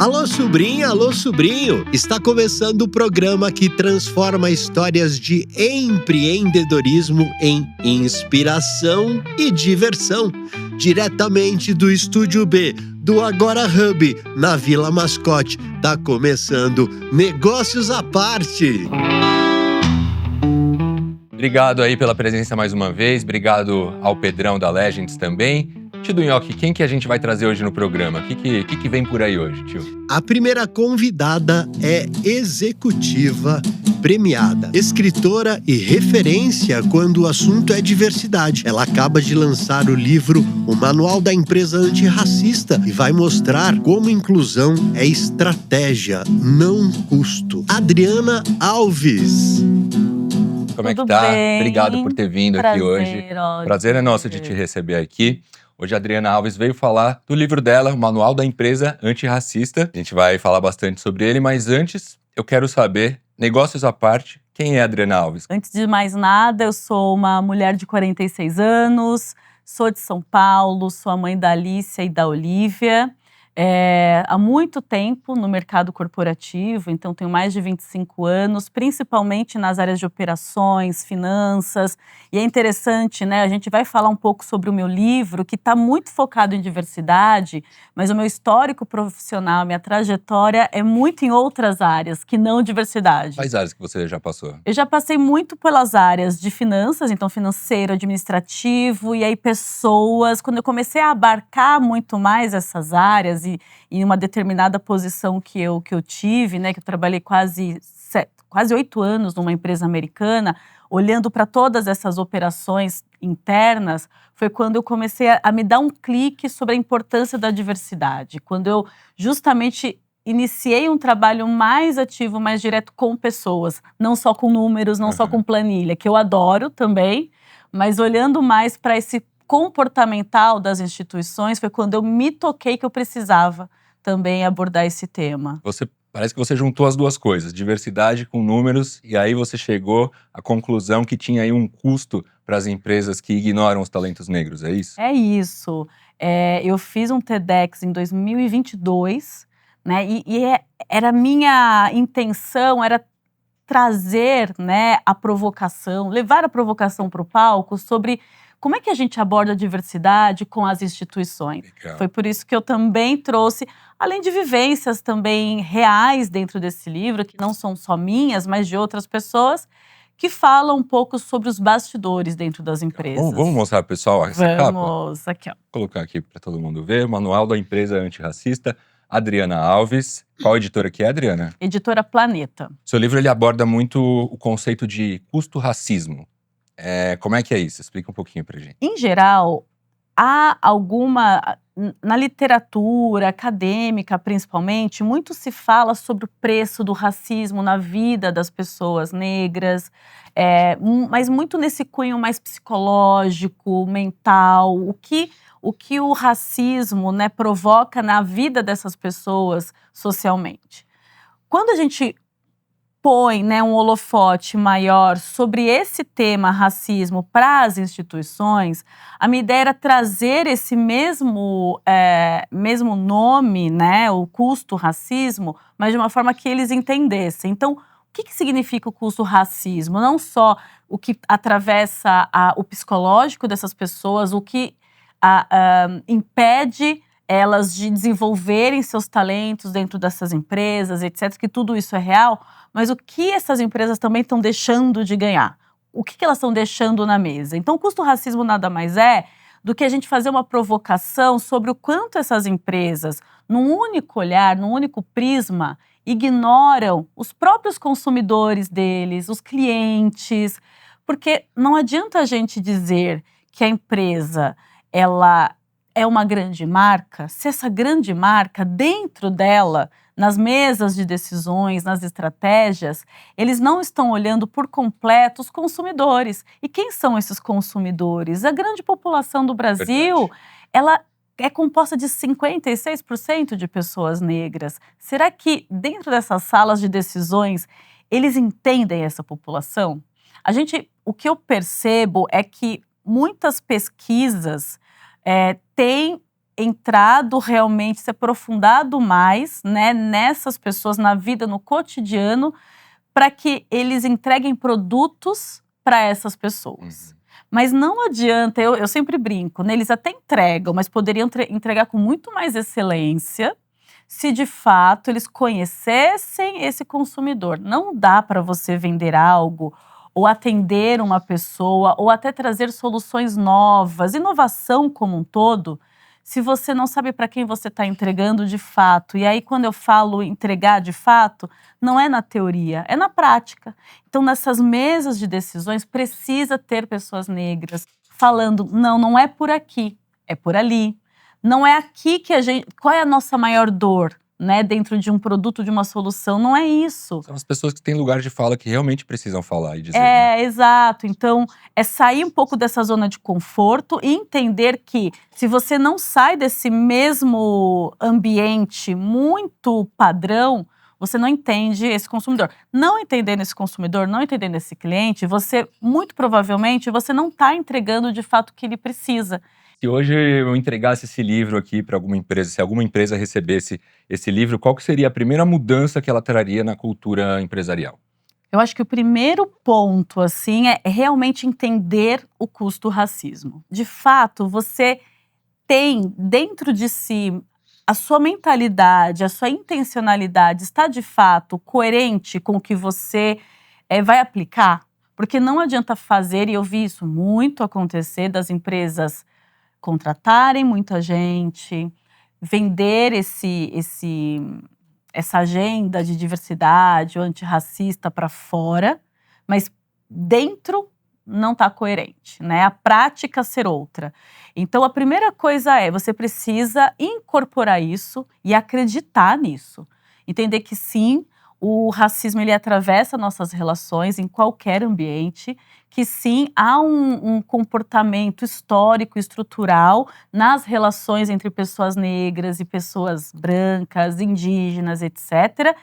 Alô, sobrinha, alô, sobrinho! Está começando o programa que transforma histórias de empreendedorismo em inspiração e diversão. Diretamente do Estúdio B, do Agora Hub, na Vila Mascote. Tá começando Negócios à Parte. Obrigado aí pela presença mais uma vez, obrigado ao Pedrão da Legends também. Tio Dunhoque, quem que a gente vai trazer hoje no programa? O que vem por aí hoje, tio? A primeira convidada é executiva premiada, escritora e referência quando o assunto é diversidade. Ela acaba de lançar o livro O Manual da Empresa Antirracista e vai mostrar como inclusão é estratégia, não custo. Adriana Alves. Como é que Tudo tá? bem? Obrigado por ter vindo aqui hoje. Ótimo. Prazer é nosso de te receber aqui. Hoje a Adriana Alves veio falar do livro dela, O Manual da Empresa Antirracista. A gente vai falar bastante sobre ele, mas antes eu quero saber, negócios à parte, quem é a Adriana Alves? Antes de mais nada, eu sou uma mulher de 46 anos, sou de São Paulo, sou a mãe da Alícia e da Olívia. Há muito tempo no mercado corporativo, então tenho mais de 25 anos, principalmente nas áreas de operações, finanças. E é interessante, né? A gente vai falar um pouco sobre o meu livro, que está muito focado em diversidade, mas o meu histórico profissional, minha trajetória é muito em outras áreas, que não diversidade. Quais áreas que você já passou? Eu já passei muito pelas áreas de finanças, então financeiro, administrativo, e aí pessoas. Quando eu comecei a abarcar muito mais essas áreas e em uma determinada posição que eu tive, né, que eu trabalhei quase 8 anos numa empresa americana, olhando para todas essas operações internas, foi quando eu comecei a me dar um clique sobre a importância da diversidade. Quando eu justamente iniciei um trabalho mais ativo, mais direto com pessoas, não só com números, não só com planilha, que eu adoro também, mas olhando mais para esse comportamental das instituições, foi quando eu me toquei que eu precisava também abordar esse tema. Parece que você juntou as duas coisas, diversidade com números, e aí você chegou à conclusão que tinha aí um custo para as empresas que ignoram os talentos negros, é isso? É isso. Eu fiz um TEDx em 2022, né, era minha intenção, era trazer, né, a provocação, levar a provocação para o palco sobre como é que a gente aborda a diversidade com as instituições. Legal. Foi por isso que eu também trouxe, além de vivências também reais dentro desse livro, que não são só minhas, mas de outras pessoas, que falam um pouco sobre os bastidores dentro das empresas. Vamos mostrar, pessoal, essa capa? Vamos, aqui ó. Vou colocar aqui para todo mundo ver, Manual da Empresa Antirracista, Adriana Alves. Qual editora que é, Adriana? Editora Planeta. Seu livro ele aborda muito o conceito de custo-racismo. Como é que é isso? Explica um pouquinho pra gente. Em geral, há na literatura acadêmica, principalmente, muito se fala sobre o preço do racismo na vida das pessoas negras, mas muito nesse cunho mais psicológico, mental, o que o racismo, né, provoca na vida dessas pessoas socialmente. Quando a gente põe, né, um holofote maior sobre esse tema racismo para as instituições, a minha ideia era trazer esse mesmo nome, né, o custo racismo, mas de uma forma que eles entendessem. Então, o que significa o custo racismo? Não só o que atravessa o psicológico dessas pessoas, o que impede elas de desenvolverem seus talentos dentro dessas empresas, etc., que tudo isso é real, mas o que essas empresas também estão deixando de ganhar? O que elas estão deixando na mesa? Então, o custo-racismo nada mais é do que a gente fazer uma provocação sobre o quanto essas empresas, num único olhar, num único prisma, ignoram os próprios consumidores deles, os clientes, porque não adianta a gente dizer que a empresa, ela é uma grande marca, se essa grande marca, dentro dela, nas mesas de decisões, nas estratégias, eles não estão olhando por completo os consumidores. E quem são esses consumidores? A grande população do Brasil, Verdade. ela é composta de 56% de pessoas negras. Será que dentro dessas salas de decisões, eles entendem essa população? O que eu percebo é que muitas pesquisas têm entrado realmente, se aprofundado mais, né, nessas pessoas, na vida, no cotidiano, para que eles entreguem produtos para essas pessoas. Mas não adianta, eu sempre brinco, né, eles até entregam, mas poderiam entregar com muito mais excelência se de fato eles conhecessem esse consumidor. Não dá para você vender algo ou atender uma pessoa ou até trazer soluções novas, inovação como um todo, se você não sabe para quem você está entregando de fato. E aí, quando eu falo entregar de fato, não é na teoria, é na prática. Então, nessas mesas de decisões, precisa ter pessoas negras falando, não é por aqui, é por ali. Não é aqui que a gente… Qual é a nossa maior dor, né, dentro de um produto, de uma solução? Não é isso. São as pessoas que têm lugar de fala que realmente precisam falar e dizer, né? Exato. Então, é sair um pouco dessa zona de conforto e entender que se você não sai desse mesmo ambiente muito padrão, você não entende esse consumidor. Não entendendo esse consumidor, não entendendo esse cliente, você, muito provavelmente, você não está entregando de fato o que ele precisa. Se hoje eu entregasse esse livro aqui para alguma empresa, se alguma empresa recebesse esse livro, qual que seria a primeira mudança que ela traria na cultura empresarial? Eu acho que o primeiro ponto, assim, é realmente entender o custo do racismo. De fato, você tem dentro de si a sua mentalidade, a sua intencionalidade está de fato coerente com o que você vai aplicar? Porque não adianta fazer, e eu vi isso muito acontecer, das empresas contratarem muita gente, vender essa agenda de diversidade ou antirracista para fora, mas dentro não está coerente, né? A prática ser outra. Então, a primeira coisa é, você precisa incorporar isso e acreditar nisso. Entender que sim, o racismo ele atravessa nossas relações em qualquer ambiente, que sim, há um comportamento histórico, estrutural nas relações entre pessoas negras e pessoas brancas, indígenas, etc.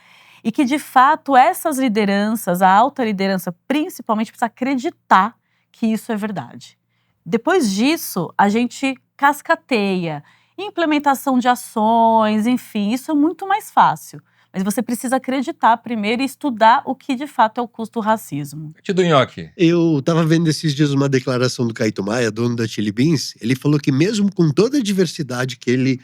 E que, de fato, essas lideranças, a alta liderança principalmente, precisa acreditar que isso é verdade. Depois disso, a gente cascateia, implementação de ações, enfim, isso é muito mais fácil. Mas você precisa acreditar primeiro e estudar o que de fato é o custo do racismo. Tio Nhoque. Eu tava vendo esses dias uma declaração do Caíto Maia, dono da Chili Beans. Ele falou que mesmo com toda a diversidade que ele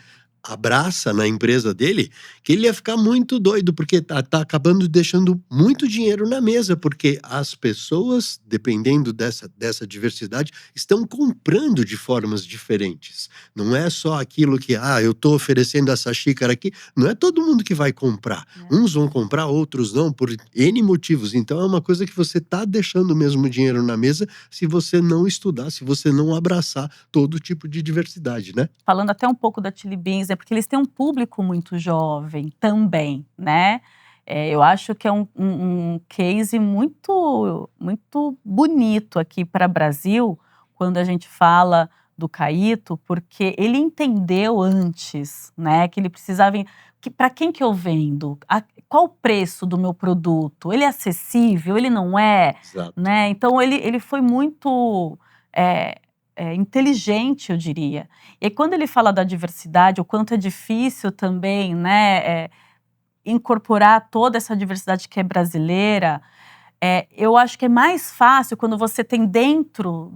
abraça na empresa dele, que ele ia ficar muito doido, porque tá acabando deixando muito dinheiro na mesa, porque as pessoas, dependendo dessa diversidade, estão comprando de formas diferentes. Não é só aquilo que, eu tô oferecendo essa xícara aqui, não é todo mundo que vai comprar. Uns vão comprar, outros não, por N motivos. Então é uma coisa que você tá deixando mesmo dinheiro na mesa se você não estudar, se você não abraçar todo tipo de diversidade, né? Falando até um pouco da Chili Beans, porque eles têm um público muito jovem também, né? Eu acho que é um case muito, muito bonito aqui para o Brasil, quando a gente fala do Caíto, porque ele entendeu antes, né, que ele precisava… Para quem que eu vendo? Qual o preço do meu produto? Ele é acessível? Ele não é? Exato. Né? Então, ele foi muito… inteligente, eu diria. E aí, quando ele fala da diversidade, o quanto é difícil também, né, incorporar toda essa diversidade que é brasileira, eu acho que é mais fácil quando você tem dentro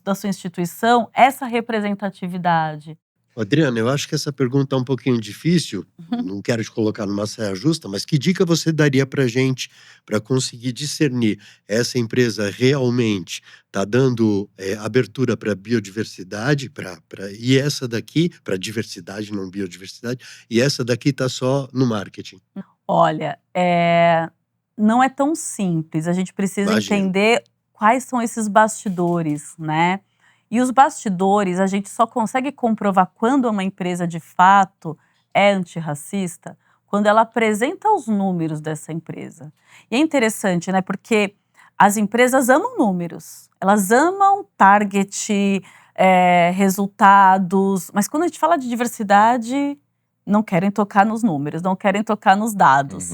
da sua instituição essa representatividade. Adriana, eu acho que essa pergunta é um pouquinho difícil, não quero te colocar numa saia justa, mas que dica você daria pra gente para conseguir discernir essa empresa realmente está dando abertura para biodiversidade, e essa daqui, para diversidade, não biodiversidade, e essa daqui está só no marketing? Olha, não é tão simples, a gente precisa entender quais são esses bastidores, né? E os bastidores, a gente só consegue comprovar quando uma empresa de fato é antirracista quando ela apresenta os números dessa empresa. E é interessante, né? Porque as empresas amam números, elas amam target, resultados, mas quando a gente fala de diversidade, não querem tocar nos números, não querem tocar nos dados.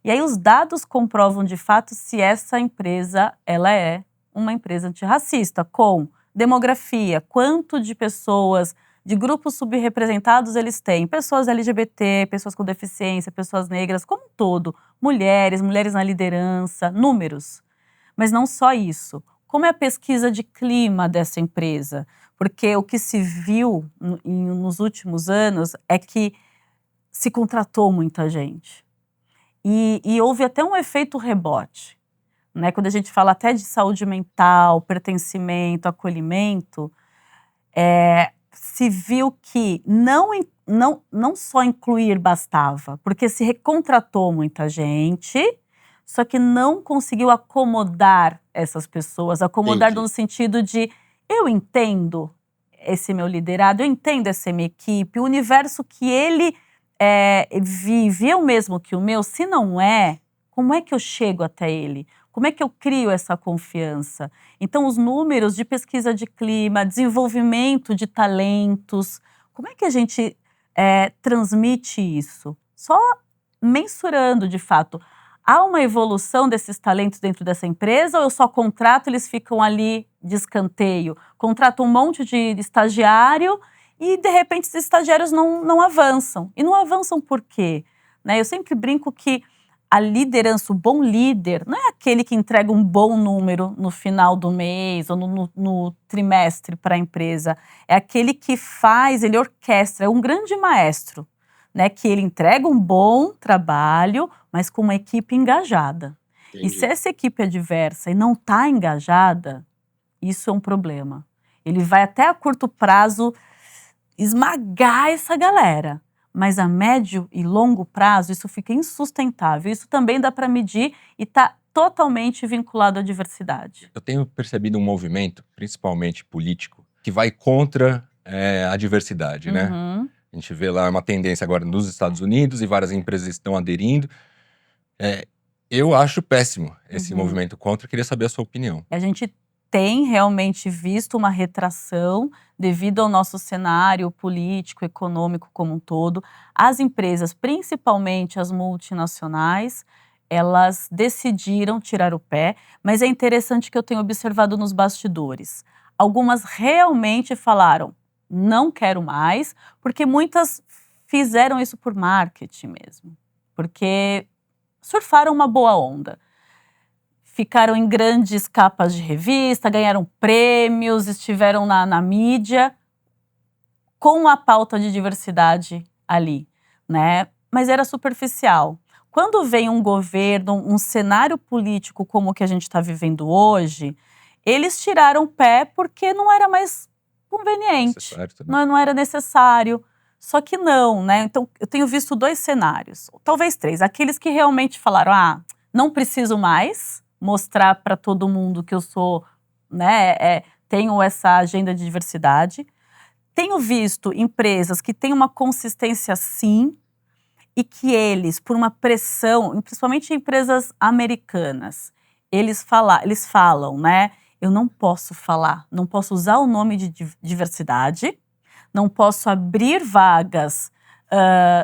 E aí os dados comprovam de fato se essa empresa ela é uma empresa antirracista, com demografia, quanto de pessoas de grupos subrepresentados, eles têm pessoas LGBT, pessoas com deficiência, pessoas negras, como um todo, mulheres na liderança, números. Mas não só isso. Como é a pesquisa de clima dessa empresa? Porque o que se viu nos últimos anos é que se contratou muita gente. E houve até um efeito rebote, né? Quando a gente fala até de saúde mental, pertencimento, acolhimento, se viu que não só incluir bastava, porque se recontratou muita gente, só que não conseguiu acomodar essas pessoas, acomodar Entendi. no sentido de eu entendo esse meu liderado, eu entendo essa minha equipe, o universo que ele vive é o mesmo que o meu, se não é, como é que eu chego até ele? Como é que eu crio essa confiança? Então, os números de pesquisa de clima, desenvolvimento de talentos, como é que a gente transmite isso? Só mensurando, de fato. Há uma evolução desses talentos dentro dessa empresa ou eu só contrato, eles ficam ali de escanteio? Contrato um monte de estagiário e, de repente, esses estagiários não avançam. E não avançam por quê? Né? Eu sempre brinco que a liderança, o bom líder, não é aquele que entrega um bom número no final do mês ou no trimestre para a empresa. É aquele que ele orquestra, é um grande maestro, né? Que ele entrega um bom trabalho, mas com uma equipe engajada. Entendi. E se essa equipe é diversa e não está engajada, isso é um problema. Ele vai até a curto prazo esmagar essa galera. Mas a médio e longo prazo, isso fica insustentável. Isso também dá para medir e está totalmente vinculado à diversidade. Eu tenho percebido um movimento, principalmente político, que vai contra a diversidade, né? Uhum. A gente vê lá uma tendência agora nos Estados Unidos e várias empresas estão aderindo. Eu acho péssimo esse movimento contra. Queria saber a sua opinião. A gente tem realmente visto uma retração devido ao nosso cenário político, econômico como um todo. As empresas, principalmente as multinacionais, elas decidiram tirar o pé, mas é interessante que eu tenho observado nos bastidores. Algumas realmente falaram, não quero mais, porque muitas fizeram isso por marketing mesmo, porque surfaram uma boa onda. Ficaram em grandes capas de revista, ganharam prêmios, estiveram na mídia com a pauta de diversidade ali, né? Mas era superficial. Quando vem um governo, um cenário político como o que a gente está vivendo hoje, eles tiraram o pé porque não era mais conveniente, não era necessário. Só que não, né? Então, eu tenho visto 2 cenários, talvez 3. Aqueles que realmente falaram, não preciso mais mostrar para todo mundo que eu sou, né, tenho essa agenda de diversidade. Tenho visto empresas que têm uma consistência sim e que eles, por uma pressão, principalmente empresas americanas, eles falam, né, eu não posso falar, não posso usar o nome de diversidade, não posso abrir vagas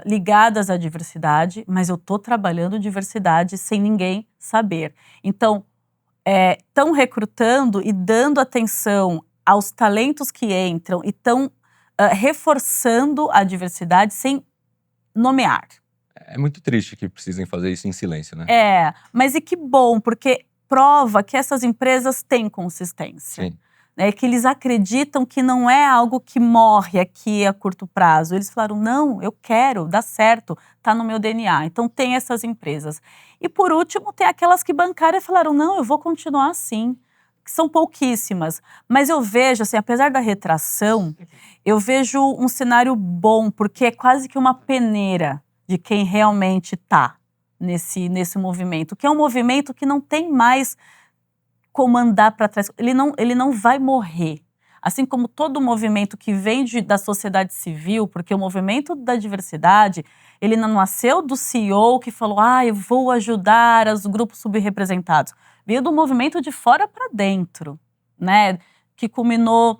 ligadas à diversidade, mas eu estou trabalhando diversidade sem ninguém saber. Então, estão recrutando e dando atenção aos talentos que entram e estão reforçando a diversidade sem nomear. É muito triste que precisem fazer isso em silêncio, né? Mas e que bom, porque prova que essas empresas têm consistência. Sim. Que eles acreditam que não é algo que morre aqui a curto prazo. Eles falaram, não, eu quero, dá certo, tá no meu DNA. Então tem essas empresas. E por último, tem aquelas que bancaram e falaram, não, eu vou continuar assim. Que são pouquíssimas. Mas eu vejo, assim, apesar da retração, eu vejo um cenário bom, porque é quase que uma peneira de quem realmente tá nesse movimento. Que é um movimento que não tem mais comandar para trás, ele não vai morrer. Assim como todo movimento que vem da sociedade civil, porque o movimento da diversidade, ele não nasceu do CEO que falou, eu vou ajudar os grupos subrepresentados. Veio do movimento de fora para dentro, né? Que culminou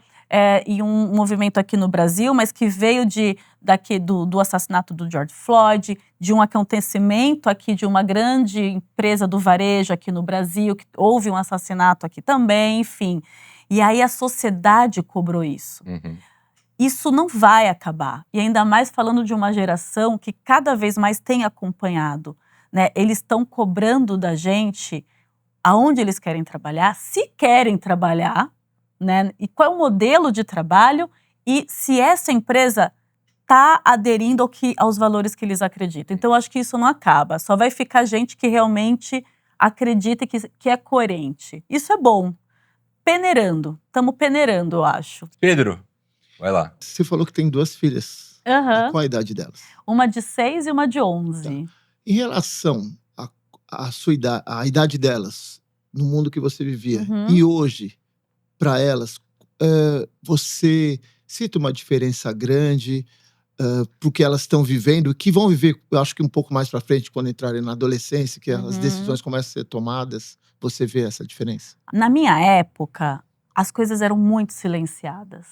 em um movimento aqui no Brasil, mas que veio do assassinato do George Floyd, de um acontecimento aqui de uma grande empresa do varejo aqui no Brasil, que houve um assassinato aqui também, enfim. E aí a sociedade cobrou isso. Uhum. isso não vai acabar. E ainda mais falando de uma geração que cada vez mais tem acompanhado, né? Eles estão cobrando da gente aonde eles querem trabalhar, se querem trabalhar, né? E qual é o modelo de trabalho e se essa empresa está aderindo aos valores que eles acreditam. Então, eu acho que isso não acaba. Só vai ficar gente que realmente acredita que é coerente. Isso é bom. Peneirando. Estamos peneirando, eu acho. Pedro, vai lá. Você falou que tem 2 filhas. Aham. Qual a idade delas? Uma de 6 e uma de 11. Em relação à sua idade, à idade delas, no mundo que você vivia, Uhum. e hoje, para elas, você sente uma diferença grande porque elas estão vivendo, que vão viver, eu acho que um pouco mais para frente, quando entrarem na adolescência, que as decisões começam a ser tomadas, você vê essa diferença? Na minha época, as coisas eram muito silenciadas.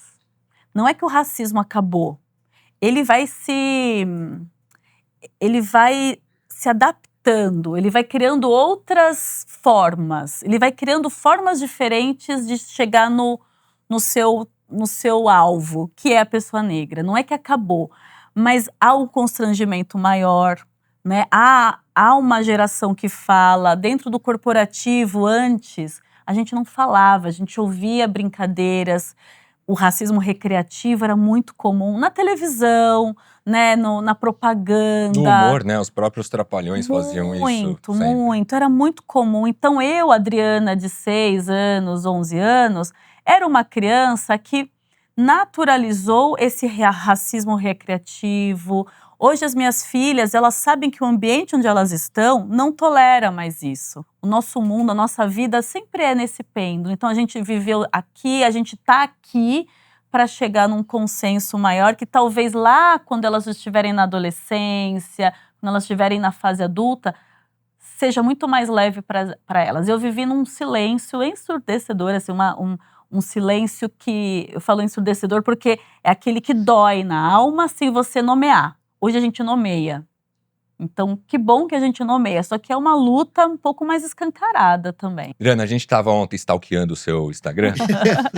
Não é que o racismo acabou. Ele vai se adaptando, ele vai criando outras formas. Ele vai criando formas diferentes de chegar no seu alvo, que é a pessoa negra. Não é que acabou, mas há um constrangimento maior, né? Há uma geração que fala. Dentro do corporativo, antes, a gente não falava, a gente ouvia brincadeiras. O racismo recreativo era muito comum na televisão, né, na propaganda. No humor, né? Os próprios Trapalhões faziam isso Muito, sempre. muito. Era muito comum. Então eu, Adriana, de 6 anos, 11 anos, era uma criança que naturalizou esse racismo recreativo. Hoje as minhas filhas, elas sabem que o ambiente onde elas estão não tolera mais isso. O nosso mundo, a nossa vida sempre é nesse pêndulo. Então a gente viveu aqui, a gente está aqui para chegar num consenso maior que talvez lá, quando elas estiverem na adolescência, quando elas estiverem na fase adulta, seja muito mais leve para elas. Eu vivi num silêncio ensurdecedor, assim, um silêncio que… Eu falo ensurdecedor porque é aquele que dói na alma se você nomear. Hoje a gente nomeia. Então, que bom que a gente nomeia. Só que é uma luta um pouco mais escancarada também. Adriana, a gente estava ontem stalkeando o seu Instagram,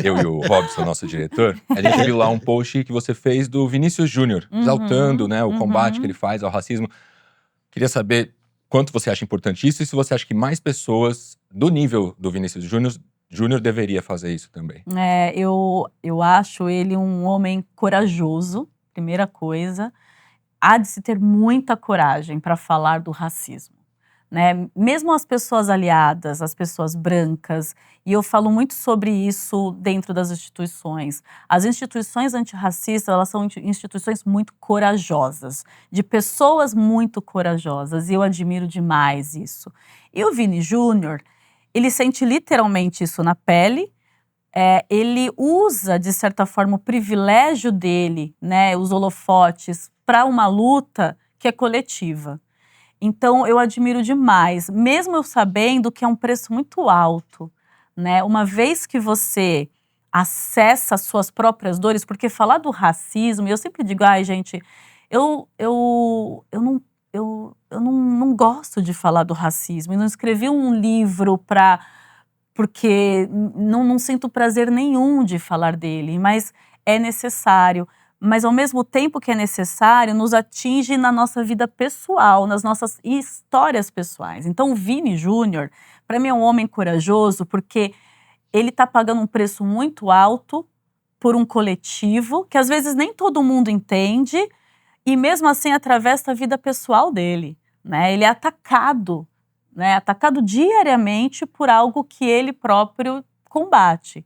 eu e o Robson, nosso diretor. A gente viu lá um post que você fez do Vinícius Júnior, exaltando, né, o combate que ele faz ao racismo. Queria saber quanto você acha importante isso e se você acha que mais pessoas do nível do Vinícius Júnior deveria fazer isso também. Eu acho ele um homem corajoso, primeira coisa. Há de se ter muita coragem para falar do racismo, né? Mesmo as pessoas aliadas, as pessoas brancas, e eu falo muito sobre isso dentro das instituições. As instituições antirracistas, elas são instituições muito corajosas, de pessoas muito corajosas, e eu admiro demais isso. E o Vini Júnior, ele sente literalmente isso na pele. Ele usa, de certa forma, o privilégio dele, né, os holofotes, para uma luta que é coletiva. Então, eu admiro demais, mesmo eu sabendo que é um preço muito alto, né? Uma vez que você acessa as suas próprias dores, porque falar do racismo, e eu sempre digo, ai, gente, eu não gosto de falar do racismo, eu não escrevi um livro porque não sinto prazer nenhum de falar dele, mas é necessário. Mas ao mesmo tempo que é necessário, nos atinge na nossa vida pessoal, nas nossas histórias pessoais. Então o Vini Júnior, para mim, é um homem corajoso porque ele está pagando um preço muito alto por um coletivo que às vezes nem todo mundo entende e mesmo assim atravessa a vida pessoal dele, né? Ele é atacado, né? Atacado diariamente por algo que ele próprio combate.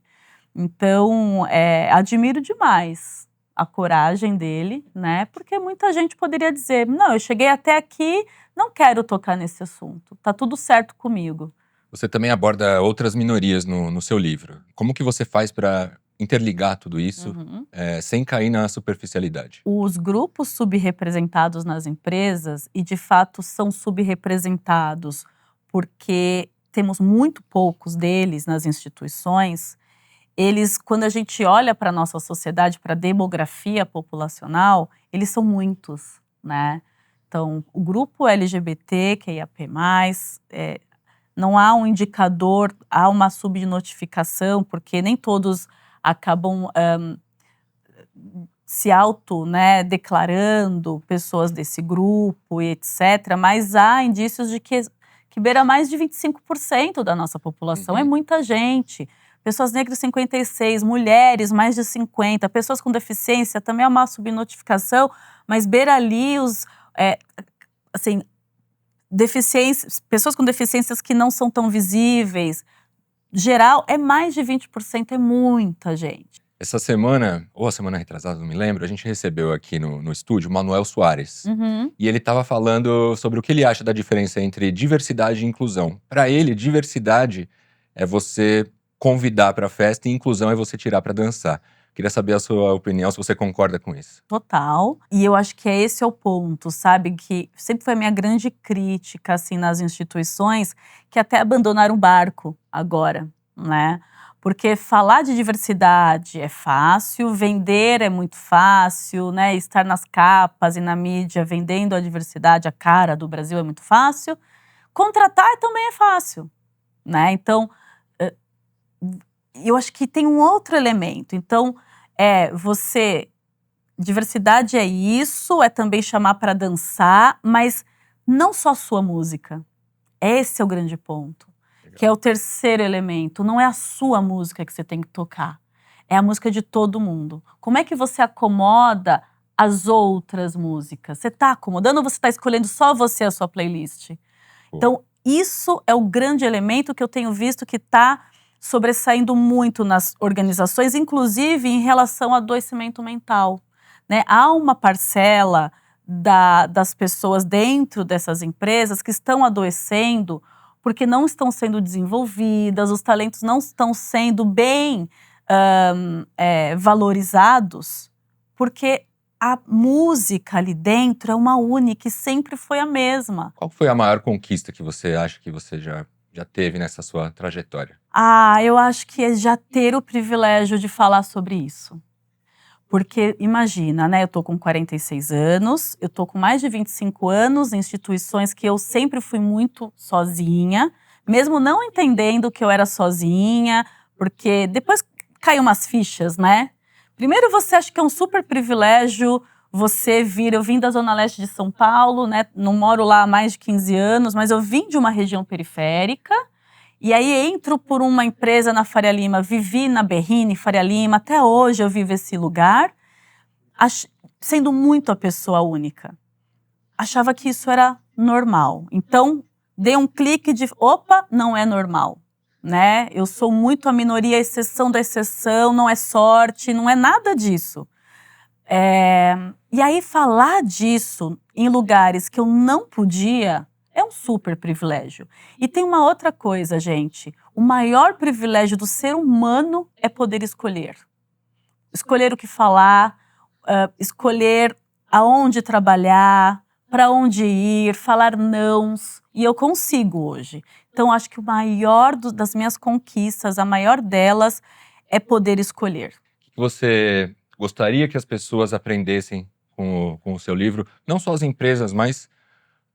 Então, admiro demais a coragem dele, né? Porque muita gente poderia dizer, não, eu cheguei até aqui, não quero tocar nesse assunto, tá tudo certo comigo. Você também aborda outras minorias no seu livro. Como que você faz para interligar tudo isso sem cair na superficialidade? Os grupos subrepresentados nas empresas, e de fato são subrepresentados porque temos muito poucos deles nas instituições, eles, quando a gente olha para a nossa sociedade, para a demografia populacional, eles são muitos, né? Então, o grupo LGBT, QIAP+, não há um indicador, há uma subnotificação, porque nem todos acabam se né, declarando pessoas desse grupo e etc., mas há indícios de que beira mais de 25% da nossa população. É muita gente. Pessoas negras 56, mulheres mais de 50, pessoas com deficiência também é uma subnotificação, mas beira ali assim, pessoas com deficiências que não são tão visíveis. Geral, é mais de 20%, é muita gente. Essa semana, ou a semana retrasada, não me lembro, a gente recebeu aqui no estúdio o Manuel Soares. E ele estava falando sobre o que ele acha da diferença entre diversidade e inclusão. Para ele, diversidade é você convidar para a festa e inclusão é você tirar para dançar. Queria saber a sua opinião, se você concorda com isso. Total. E eu acho que esse é o ponto, sabe? Que sempre foi a minha grande crítica, assim, nas instituições, que até abandonaram o barco agora, né? Porque falar de diversidade é fácil, vender é muito fácil, né? Estar nas capas e na mídia vendendo a diversidade, a cara do Brasil é muito fácil. Contratar também é fácil, né? Então, eu acho que tem um outro elemento. Então, diversidade é isso, é também chamar para dançar, mas não só sua música. Esse é o grande ponto. Que é o terceiro elemento. Não é a sua música que você tem que tocar. É a música de todo mundo. Como é que você acomoda as outras músicas? Você está acomodando ou você está escolhendo só você a sua playlist? Então, isso é o grande elemento que eu tenho visto que está sobressaindo muito nas organizações, inclusive em relação ao adoecimento mental, né? Há uma parcela das pessoas dentro dessas empresas que estão adoecendo porque não estão sendo desenvolvidas, os talentos não estão sendo bem valorizados, porque a música ali dentro é uma única e sempre foi a mesma. Qual foi a maior conquista que você acha que você já teve nessa sua trajetória? Eu acho que é já ter o privilégio de falar sobre isso. Porque imagina, né, eu tô com 46 anos, eu tô com mais de 25 anos em instituições que eu sempre fui muito sozinha, mesmo não entendendo que eu era sozinha, porque depois cai umas fichas, né? Primeiro você acha que é um super privilégio você vir, eu vim da Zona Leste de São Paulo, né, não moro lá há mais de 15 anos, mas eu vim de uma região periférica, e aí entro por uma empresa na Faria Lima, vivi na Berrini, Faria Lima, até hoje eu vivo esse lugar, sendo muito a pessoa única. Achava que isso era normal. Então, dei um clique de, opa, não é normal, né? Eu sou muito a minoria, a exceção da exceção, não é sorte, não é nada disso. E aí falar disso em lugares que eu não podia é um super privilégio. E tem uma outra coisa, gente. O maior privilégio do ser humano é poder escolher. Escolher o que falar, escolher aonde trabalhar, para onde ir, falar nãos. E eu consigo hoje. Então, acho que o maior das minhas conquistas, a maior delas, é poder escolher. O que você gostaria que as pessoas aprendessem com o seu livro? Não só as empresas, mas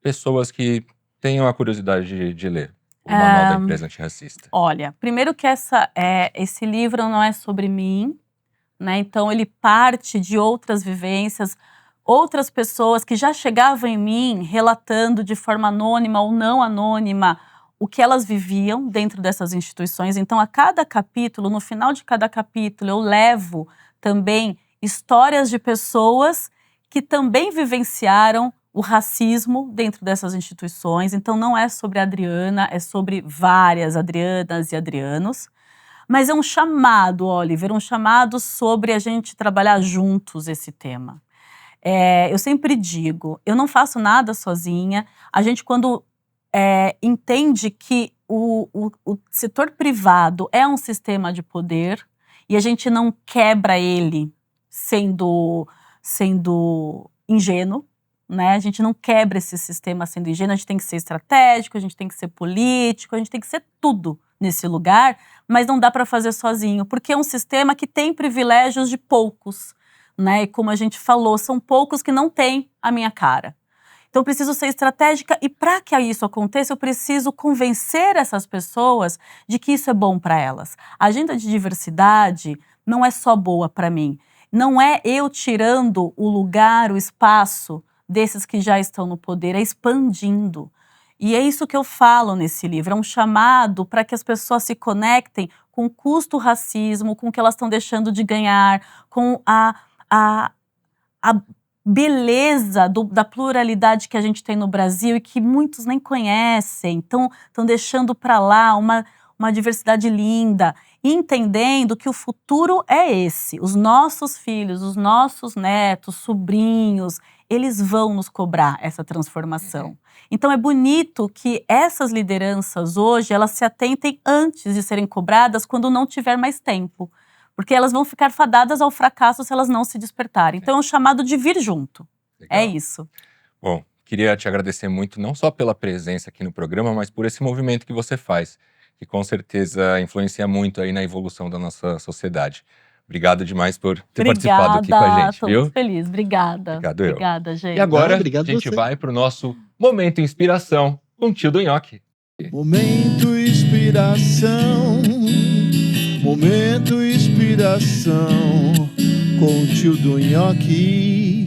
pessoas que tenham a curiosidade de ler o Manual da Empresa Antirracista. Olha, primeiro que esse livro não é sobre mim, né? Então ele parte de outras vivências, outras pessoas que já chegavam em mim relatando de forma anônima ou não anônima o que elas viviam dentro dessas instituições. Então, a cada capítulo, no final de cada capítulo, eu levo também histórias de pessoas que também vivenciaram o racismo dentro dessas instituições. Então, não é sobre a Adriana, é sobre várias Adrianas e Adrianos. Mas é um chamado, Oliver, um chamado sobre a gente trabalhar juntos esse tema. Eu sempre digo, eu não faço nada sozinha. A gente, quando entende que o setor privado é um sistema de poder e a gente não quebra ele sendo ingênuo, né? A gente não quebra esse sistema sendo ingênuo, a gente tem que ser estratégico, a gente tem que ser político, a gente tem que ser tudo nesse lugar, mas não dá para fazer sozinho, porque é um sistema que tem privilégios de poucos, né? E como a gente falou, são poucos que não têm a minha cara. Então, eu preciso ser estratégica e para que isso aconteça, eu preciso convencer essas pessoas de que isso é bom para elas. A agenda de diversidade não é só boa para mim. não é eu tirando o lugar, o espaço desses que já estão no poder, é expandindo. E é isso que eu falo nesse livro, é um chamado para que as pessoas se conectem com o custo racismo, com o que elas estão deixando de ganhar, com a beleza da pluralidade que a gente tem no Brasil e que muitos nem conhecem, estão deixando para lá uma diversidade linda, entendendo que o futuro é esse. Os nossos filhos, os nossos netos, sobrinhos, eles vão nos cobrar essa transformação. Então é bonito que essas lideranças hoje, elas se atentem antes de serem cobradas quando não tiver mais tempo. Porque elas vão ficar fadadas ao fracasso se elas não se despertarem. Então é um chamado de vir junto. Legal. É isso. Bom, queria te agradecer muito, não só pela presença aqui no programa, mas por esse movimento que você faz, que com certeza influencia muito aí na evolução da nossa sociedade. Obrigado demais por ter participado aqui com a gente, Tô viu? muito feliz. Obrigada. Obrigado eu. Obrigada, gente. E agora obrigado a gente você. vai pro nosso Momento Inspiração com o Tio do Nhoque. Momento inspiração, momento inspiração com o Tio do Nhoque.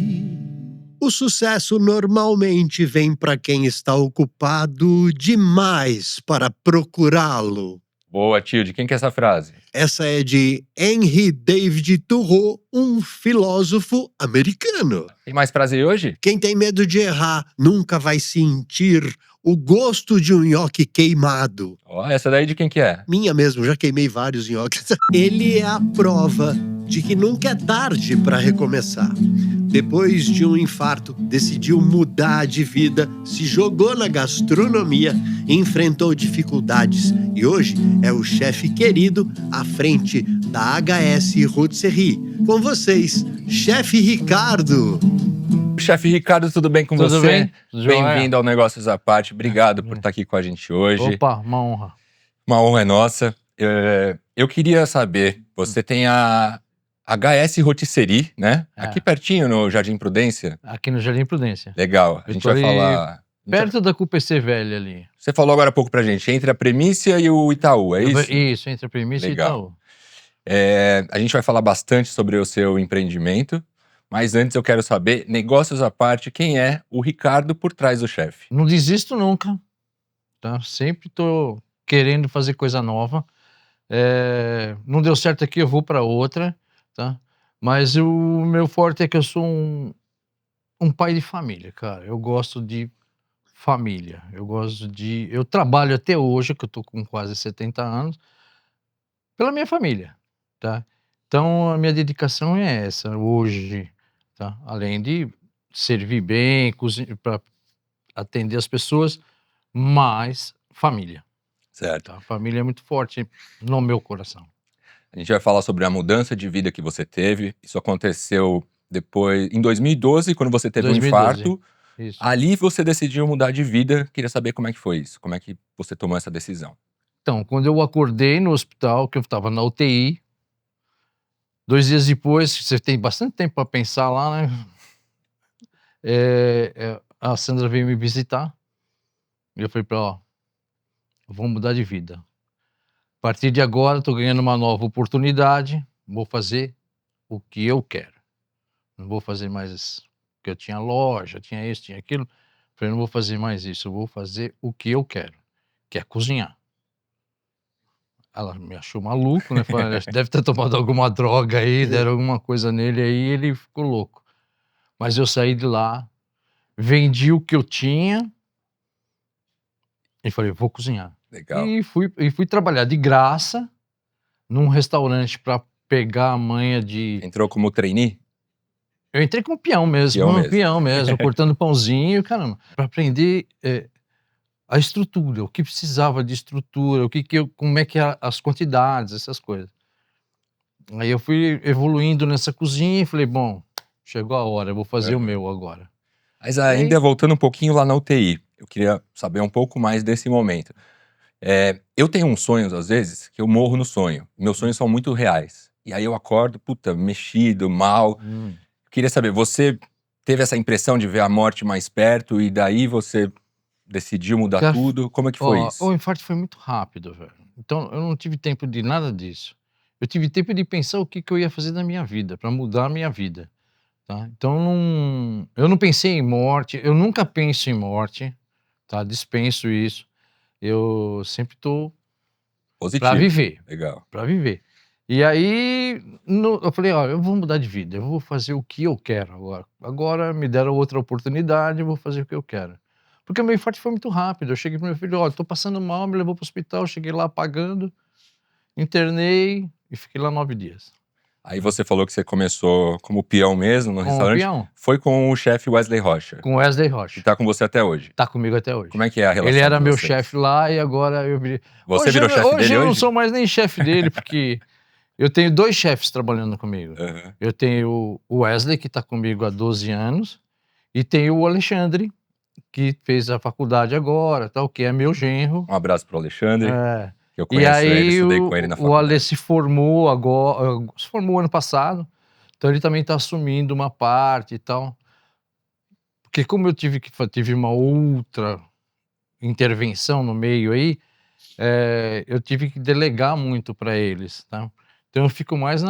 O sucesso normalmente vem para quem está ocupado demais para procurá-lo. Boa, tio. De quem que é essa frase? Essa é de Henry David Thoreau, um filósofo americano. Tem mais frase aí hoje? Quem tem medo de errar nunca vai sentir o gosto de um nhoque queimado. Ó, essa daí de quem que é? Minha mesmo, já queimei vários nhoques. Ele é a prova de que nunca é tarde para recomeçar. Depois de um infarto, decidiu mudar de vida, se jogou na gastronomia, enfrentou dificuldades e hoje é o chefe querido à frente da HS Rotisserie. Com vocês, chefe Ricardo. Chefe Ricardo, tudo bem com Tudo você? bem? Joia. Bem-vindo ao Negócios à Parte. Obrigado por estar aqui com a gente hoje. Opa, uma honra. Uma honra é nossa. Eu queria saber, você tem a HS Rotisserie, né? É. Aqui pertinho, no Jardim Prudência. Aqui no Jardim Prudência. Legal. A Eu gente tô vai ali falar... Perto da CUPC velha ali. Você falou agora há pouco pra gente, entre a Premicia e o Itaú, é isso? Isso, entre a Premissa Legal. e Itaú. A gente vai falar bastante sobre o seu empreendimento, mas antes eu quero saber, negócios à parte, quem é o Ricardo por trás do chefe? Não desisto nunca, tá? Sempre tô querendo fazer coisa nova. Não deu certo aqui, eu vou para outra, tá? Mas o meu forte é que eu sou um pai de família, cara. Eu gosto de família. Eu trabalho até hoje, que eu tô com quase 70 anos, pela minha família, tá? Então a minha dedicação é essa hoje, tá? Além de servir bem, cozinhar para atender as pessoas, mas família, Certo. tá? Família é muito forte no meu coração. A gente vai falar sobre a mudança de vida que você teve. Isso aconteceu depois, em 2012, quando você teve 2012. um infarto. Isso. Ali você decidiu mudar de vida. Queria saber como é que foi isso. Como é que você tomou essa decisão? Então, quando eu acordei no hospital, que eu estava na UTI, 2 dias depois, você tem bastante tempo para pensar lá, né? A Sandra veio me visitar e eu falei para ela, ó, eu vou mudar de vida. A partir de agora, estou ganhando uma nova oportunidade, vou fazer o que eu quero. Não vou fazer mais, porque eu tinha loja, tinha isso, tinha aquilo. Falei, não vou fazer mais isso, eu vou fazer o que eu quero, que é cozinhar. Ela me achou maluco, né? Falei, deve ter tomado alguma droga aí, deram alguma coisa nele aí, ele ficou louco. Mas eu saí de lá, vendi o que eu tinha e falei, vou cozinhar. Legal. E fui trabalhar de graça num restaurante para pegar a manha de... Entrou como trainee? Eu entrei como peão mesmo, peão mesmo, cortando pãozinho, caramba. Para aprender a estrutura, o que precisava de estrutura, como é que é as quantidades, essas coisas. Aí eu fui evoluindo nessa cozinha e falei, bom, chegou a hora, eu vou fazer o meu agora. Mas ainda voltando um pouquinho lá na UTI, eu queria saber um pouco mais desse momento. Eu tenho uns sonhos, às vezes, que eu morro no sonho. Meus sonhos são muito reais. E aí eu acordo, puta, mexido, mal. Queria saber, você teve essa impressão de ver a morte mais perto e daí você decidiu mudar Cara, tudo? Como é que foi isso? O infarto foi muito rápido, velho. Então eu não tive tempo de nada disso. Eu tive tempo de pensar o que eu ia fazer na minha vida, para mudar a minha vida, tá? Então eu não pensei em morte, eu nunca penso em morte, tá? Dispenso isso. Eu sempre tô para Positivo. viver, Legal. para viver. E aí eu falei, ó, eu vou mudar de vida, eu vou fazer o que eu quero agora. Agora me deram outra oportunidade, eu vou fazer o que eu quero. Porque o meu infarto foi muito rápido. Eu cheguei pro meu filho, ó, tô passando mal, me levou pro hospital, cheguei lá pagando, internei e fiquei lá 9 dias. Aí você falou que você começou como peão mesmo no Com o restaurante. peão, Foi com o chefe Wesley Rocha, com Wesley que Rocha. tá com você até hoje. Tá comigo até hoje. Como é que é a relação Ele era de meu vocês? chefe lá e agora eu virei. Você Hoje virou chefe hoje dele eu não hoje? sou mais nem chefe dele, porque eu tenho 2 chefes trabalhando comigo. Aham. Eu tenho o Wesley, que tá comigo há 12 anos, e tenho o Alexandre, que fez a faculdade agora, tal, que é meu genro. Um abraço pro Alexandre, É. que eu E conheço ele, aí estudei com ele na o Ale faculdade. se formou agora, se formou ano passado, então ele também tá assumindo uma parte e tal. Porque como eu tive uma outra intervenção no meio aí, eu tive que delegar muito para eles, tá? Então eu fico mais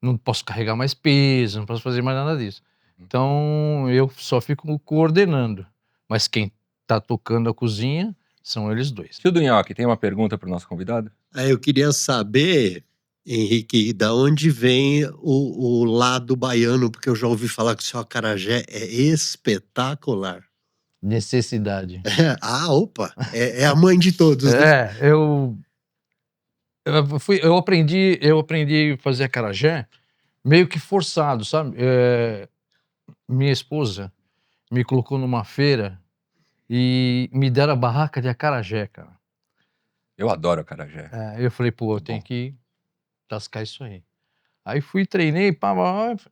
não posso carregar mais peso, não posso fazer mais nada disso. Então eu só fico coordenando, mas quem tá tocando a cozinha são eles 2. Tio Dunhoque, tem uma pergunta pro nosso convidado? Eu queria saber, Henrique, da onde vem o lado baiano, porque eu já ouvi falar que o seu acarajé é espetacular. Necessidade. Opa! É a mãe de todos, né? Eu aprendi a fazer acarajé meio que forçado, sabe? Minha esposa me colocou numa feira e me deram a barraca de acarajé, cara. Eu adoro acarajé. Eu falei, pô, eu tenho que tascar isso aí. Aí fui, treinei,